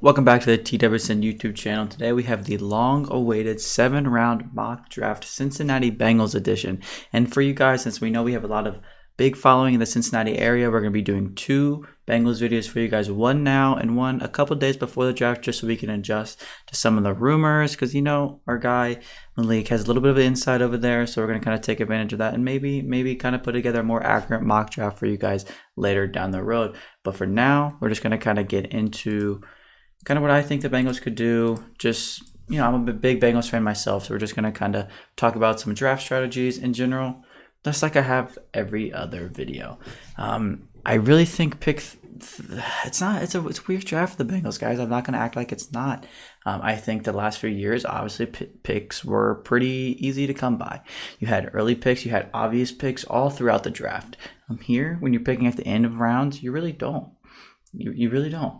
Welcome back to the TWSN YouTube channel. Today we have the long-awaited 7-round mock draft Cincinnati Bengals edition. And for you guys, since we know we have a lot of big following in the Cincinnati area, we're going to be doing 2 Bengals videos for you guys. One now and one a couple days before the draft, just so we can adjust to some of the rumors. Because, you know, our guy Malik has a little bit of insight over there. So we're going to kind of take advantage of that and maybe kind of put together a more accurate mock draft for you guys later down the road. But for now, we're just going to kind of get into kind of what I think the Bengals could do. Just, you know, I'm a big Bengals fan myself, so we're just going to kind of talk about some draft strategies in general, just like I have every other video. I really think it's a weird draft for the Bengals, guys. I'm not going to act like it's not. I think the last few years, obviously, picks were pretty easy to come by. You had early picks, you had obvious picks all throughout the draft. Here, when you're picking at the end of rounds, you really don't. You really don't.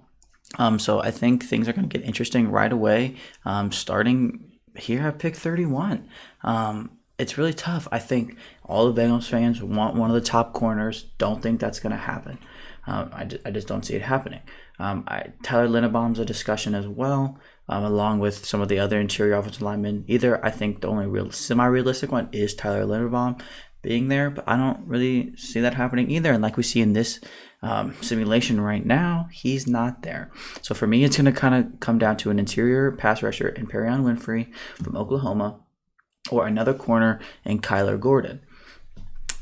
So I think things are going to get interesting right away, starting here at pick 31. It's really tough. I think all the Bengals fans want one of the top corners. Don't think that's going to happen. I just don't see it happening. Tyler Linderbaum's a discussion as well, along with some of the other interior offensive linemen. I think the only real semi-realistic one is Tyler Linderbaum being there, but I don't really see that happening either. And like we see in this simulation right now, he's not there. So for me, it's going to kind of come down to an interior pass rusher in Parham Winfrey from Oklahoma, or another corner in Kylo Gordon.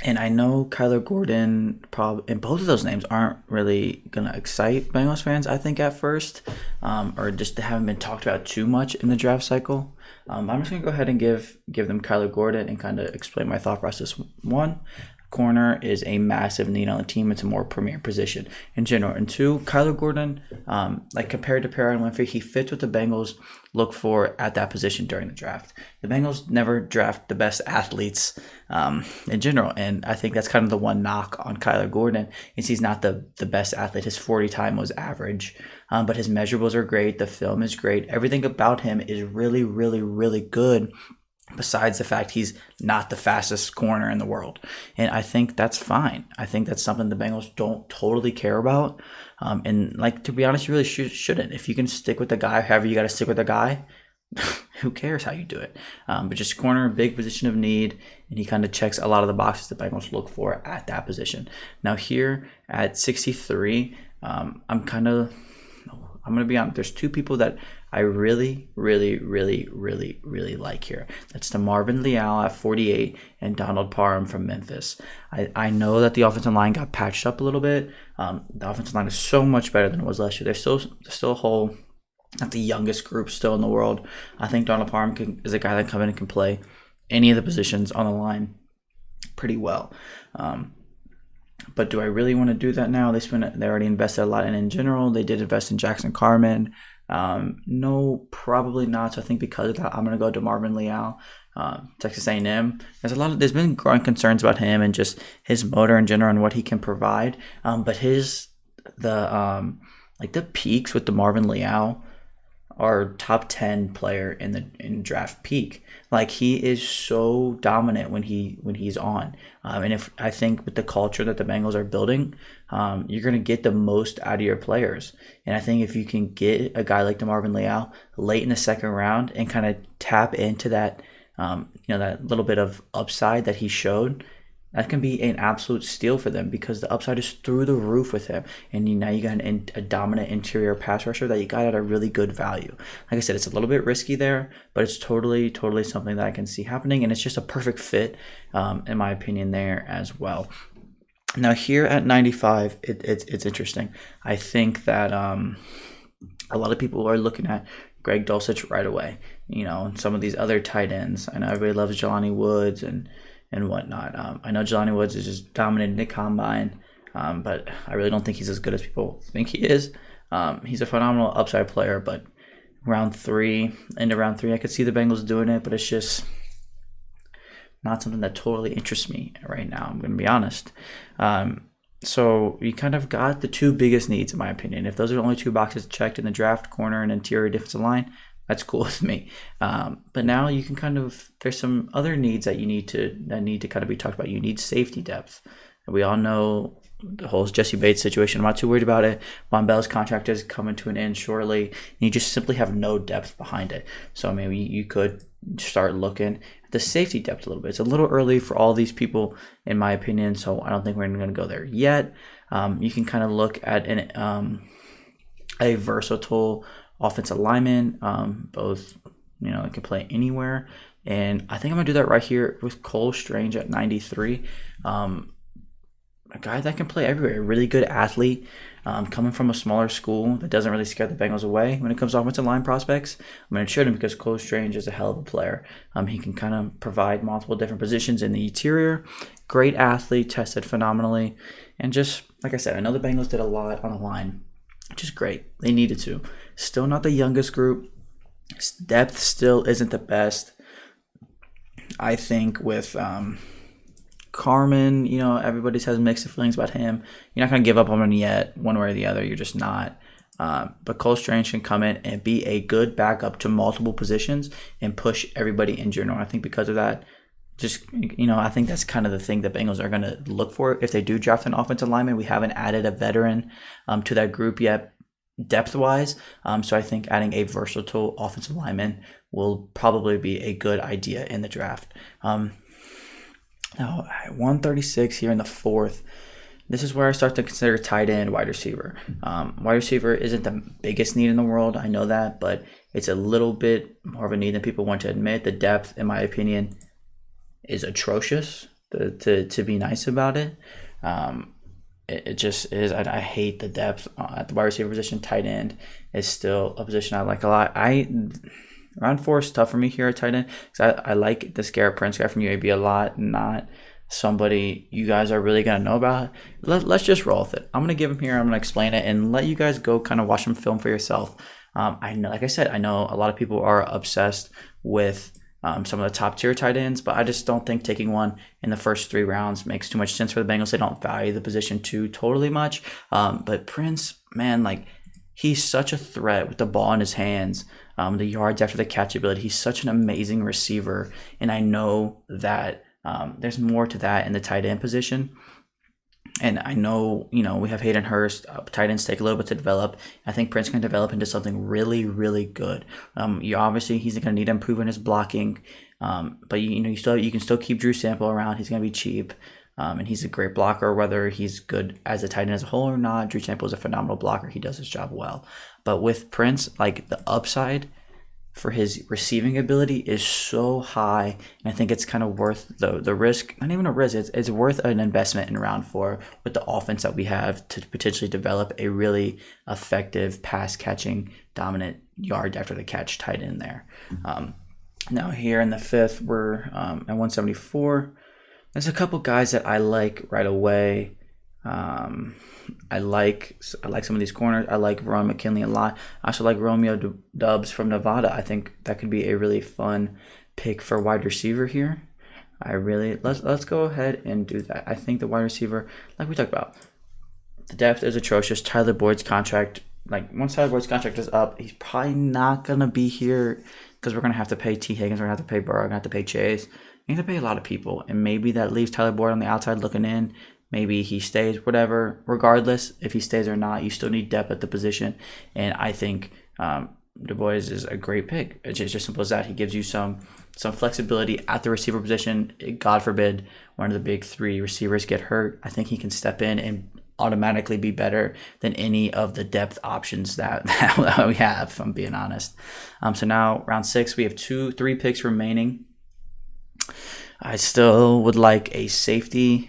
And I know Kylo Gordon, and both of those names aren't really going to excite Bengals fans, I think, at first, or just haven't been talked about too much in the draft cycle. I'm just going to go ahead and give them Kylo Gordon and kind of explain my thought process. One, corner is a massive need on the team. It's a more premier position in general. And 2, Kylo Gordon, like compared to Parham Winfrey, he fits what the Bengals look for at that position during the draft. The Bengals never draft the best athletes in general, and I think that's kind of the one knock on Kylo Gordon is he's not the best athlete. His 40 time was average, but his measurables are great. The film is great. Everything about him is really, really, really good, besides the fact he's not the fastest corner in the world. And I think that's fine. I think that's something the Bengals don't totally care about. And like, to be honest, you really shouldn't. If you can stick with the guy, however you got to stick with the guy, who cares how you do it? But just corner, big position of need, and he kind of checks a lot of the boxes the Bengals look for at that position. Now here at 63, I'm going to be honest. There's 2 people that I really, really, really, really, really like here. That's the Marvin Liao at 48 and Donald Parham from Memphis. I know that the offensive line got patched up a little bit. The offensive line is so much better than it was last year. There's still a whole, not the youngest group still in the world. I think Donald Parham is a guy that come in and can play any of the positions on the line pretty well. But do I really want to do that now? They already invested a lot in general. They did invest in Jackson Carman. No, probably not. So I think because of that, I'm going to go to Marvin Liao, Texas A&M. There's been growing concerns about him and just his motor in general and what he can provide. But the peaks with the Marvin Liao are top 10 player in draft peak. Like, he is so dominant when he's on. And if I think with the culture that the Bengals are building, you're going to get the most out of your players. And I think if you can get a guy like the Marvin Liao late in the second round and kind of tap into that, that little bit of upside that he showed, that can be an absolute steal for them because the upside is through the roof with him. And now you got a dominant interior pass rusher that you got at a really good value. Like I said, it's a little bit risky there, but it's totally something that I can see happening. And it's just a perfect fit, in my opinion, there as well. Now here at 95, it's interesting. I think that a lot of people are looking at Greg Dulcich right away. And some of these other tight ends. I know everybody loves Jelani Woods and whatnot. I know Jelani Woods is just dominating the combine, but I really don't think he's as good as people think he is. He's a phenomenal upside player, but into round 3, I could see the Bengals doing it, but it's just not something that totally interests me right now. I'm going to be honest. So you kind of got the 2 biggest needs, in my opinion. If those are the only 2 boxes checked in the draft, corner and interior defensive line, that's cool with me. But now you can there's some other needs that need to kind of be talked about. You need safety depth. We all know the whole Jesse Bates situation. I'm not too worried about it. Von Bell's contract is coming to an end shortly, and you just simply have no depth behind it. So maybe you could start looking at the safety depth a little bit. It's a little early for all these people, in my opinion, so I don't think we're going to go there yet. You can kind of look at a versatile offensive lineman, both, it can play anywhere. And I think I'm going to do that right here with Cole Strange at 93. A guy that can play everywhere, a really good athlete, coming from a smaller school that doesn't really scare the Bengals away when it comes to offensive line prospects. I'm going to trade him because Cole Strange is a hell of a player. He can kind of provide multiple different positions in the interior. Great athlete, tested phenomenally. And just, like I said, I know the Bengals did a lot on the line, which is great. They needed to. Still not the youngest group. Depth still isn't the best. I think with Carmen, everybody has mixed feelings about him. You're not going to give up on him yet, one way or the other. You're just not. But Cole Strange can come in and be a good backup to multiple positions and push everybody in general. I think because of that, I think that's kind of the thing that Bengals are going to look for. If they do draft an offensive lineman, we haven't added a veteran to that group yet, depth-wise. So I think adding a versatile offensive lineman will probably be a good idea in the draft. Now, at 136 here in the fourth, this is where I start to consider tight end, wide receiver. Wide receiver isn't the biggest need in the world, I know that, but it's a little bit more of a need than people want to admit. The depth, in my opinion, is atrocious, to be nice about it. It just is. I hate the depth at the wide receiver position. Tight end is still a position I like a lot. Round 4 is tough for me here at tight end because I like this Garrett Prince guy from UAB a lot, not somebody you guys are really going to know about. Let's just roll with it. I'm going to give him here. I'm going to explain it and let you guys go kind of watch him film for yourself. I know, like I said, I know a lot of people are obsessed with some of the top tier tight ends, but I just don't think taking one in the first 3 rounds makes too much sense for the Bengals. They don't value the position too totally much. But Prince, man, he's such a threat with the ball in his hands. The yards after the catch ability. He's such an amazing receiver, and I know that there's more to that in the tight end position. And I know, we have Hayden Hurst. Tight ends take a little bit to develop. I think Prince can develop into something really, really good. Obviously, he's going to need to improve in his blocking. But you can still keep Drew Sample around. He's going to be cheap. And he's a great blocker, whether he's good as a tight end as a whole or not. Drew Sample is a phenomenal blocker. He does his job well. But with Prince, the upside for his receiving ability is so high, and I think it's kind of worth the risk. Not even a risk, it's worth an investment in round 4 with the offense that we have to potentially develop a really effective pass-catching, dominant yard after the catch tight end there. Now here in the 5th, we're at 174. There's a couple guys that I like right away. I like some of these corners. I like Ron McKinley a lot. I also like Romeo Dubs from Nevada. I think that could be a really fun pick for wide receiver here. Let's go ahead and do that. I think the wide receiver, like we talked about, the depth is atrocious. Tyler Boyd's contract, once Tyler Boyd's contract is up, he's probably not gonna be here because we're gonna have to pay T. Higgins, we're gonna have to pay Burrow, we're gonna have to pay Chase. You have to pay a lot of people, and maybe that leaves Tyler Boyd on the outside looking in. Maybe he stays, whatever. Regardless, if he stays or not, you still need depth at the position. And I think Du Bois is a great pick. It's just simple as that. He gives you some flexibility at the receiver position. God forbid one of the big 3 receivers get hurt. I think he can step in and automatically be better than any of the depth options that we have, if I'm being honest. So now, round 6, we have 3 picks remaining. I still would like a safety.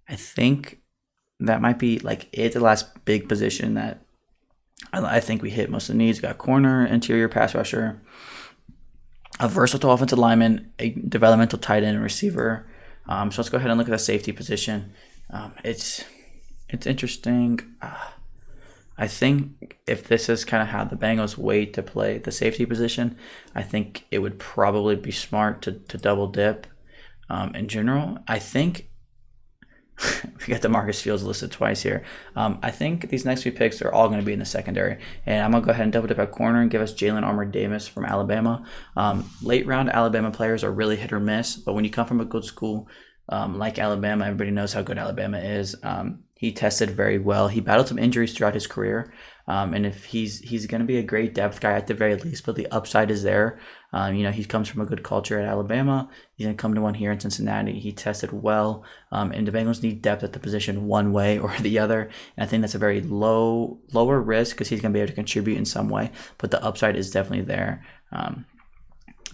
I think that might be the last big position that I think we hit most of the needs. Got corner, interior pass rusher, a versatile offensive lineman, a developmental tight end and receiver. So let's go ahead and look at the safety position. It's interesting. I think if this is kind of how the Bengals wait to play the safety position, I think it would probably be smart to double dip in general. I think we got the Marcus Fields listed twice here. I think these next 3 picks are all going to be in the secondary. And I'm going to go ahead and double dip at corner and give us Jalen Armour-Davis from Alabama. Late round Alabama players are really hit or miss, but when you come from a good school like Alabama, everybody knows how good Alabama is. he tested very well. He battled some injuries throughout his career. And if he's going to be a great depth guy at the very least, but the upside is there. He comes from a good culture at Alabama. He's going to come to one here in Cincinnati. He tested well, and the Bengals need depth at the position one way or the other. And I think that's a very lower risk because he's going to be able to contribute in some way, but the upside is definitely there.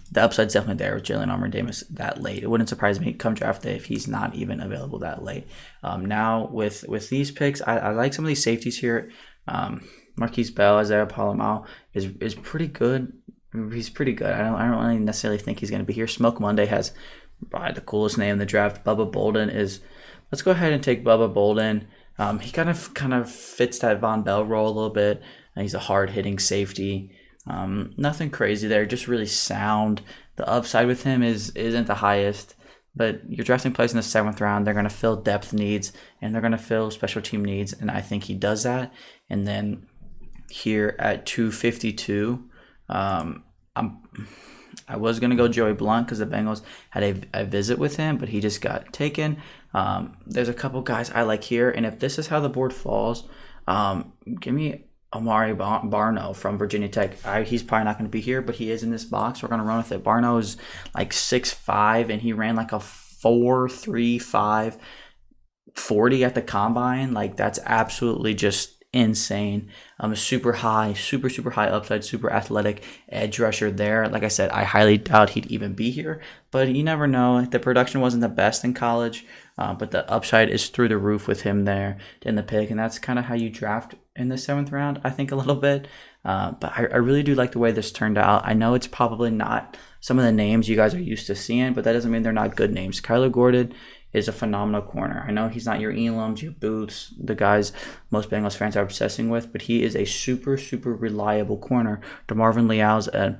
The upside's definitely there with Jalin Armour-Davis that late. It wouldn't surprise me come draft day if he's not even available that late. Now with these picks, I like some of these safeties here. Marquise Bell, Isaiah Palomau is pretty good. He's pretty good. I don't really necessarily think he's going to be here. Smoke Monday has probably the coolest name in the draft. Bubba Bolden is. Let's go ahead and take Bubba Bolden. He kind of fits that Von Bell role a little bit. He's a hard hitting safety. Nothing crazy there. Just really sound. The upside with him isn't the highest. But you're drafting players in the 7th round. They're going to fill depth needs and they're going to fill special team needs. And I think he does that. And then here at 252, I was going to go Joey Blount because the Bengals had a visit with him, but he just got taken. There's a couple guys I like here. And if this is how the board falls, give me Amari Barno from Virginia Tech. He's probably not going to be here, but he is in this box. We're going to run with it. Barno is like 6'5", and he ran like a 4.35 40 at the combine. Like, that's absolutely just insane. A super high upside, super athletic edge rusher there. Like I said, I highly doubt he'd even be here, but you never know. The production wasn't the best in college, but the upside is through the roof with him there in the pick, and that's kind of how you draft in the 7th round, I think, a little bit. But I really do like the way this turned out. I know it's probably not some of the names you guys are used to seeing, but that doesn't mean they're not good names. Kylo Gordon is a phenomenal corner. I know he's not your Elams, your Booths, the guys most Bengals fans are obsessing with, but he is a super reliable corner. Marvin Liao's a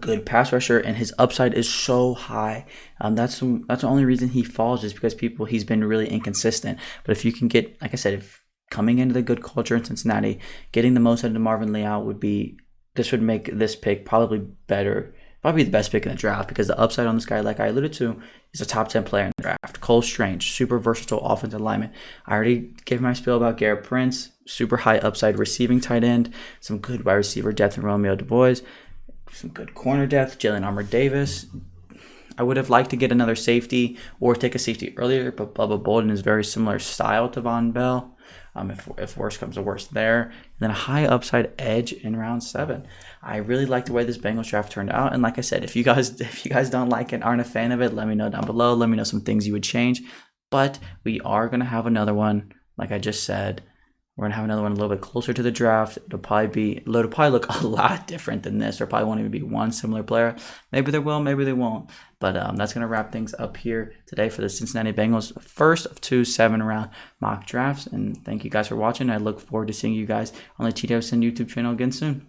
good pass rusher, and his upside is so high. That's the only reason he falls is because he's been really inconsistent. But if you can get, like I said, if coming into the good culture in Cincinnati, getting the most out of Marvin Liao would make this pick probably better. Probably the best pick in the draft because the upside on this guy, like I alluded to, is a top 10 player in the draft. Cole Strange, super versatile offensive lineman. I already gave my spiel about Garrett Prince, super high upside receiving tight end, some good wide receiver depth in Romeo DuBois, some good corner depth, Jalin Armour-Davis. I would have liked to get another safety or take a safety earlier, but Bubba Bolden is very similar style to Von Bell. If worse comes to worse there. And then a high upside edge in round 7. I really like the way this Bengals draft turned out. And like I said, if you guys don't like it, aren't a fan of it, let me know down below. Let me know some things you would change. But we are going to have another one, like I just said. We're going to have another one a little bit closer to the draft. It'll probably look a lot different than this. There probably won't even be one similar player. Maybe there will, maybe they won't. But that's going to wrap things up here today for the Cincinnati Bengals, first of 2 7-round mock drafts. And thank you guys for watching. I look forward to seeing you guys on the TWSN YouTube channel again soon.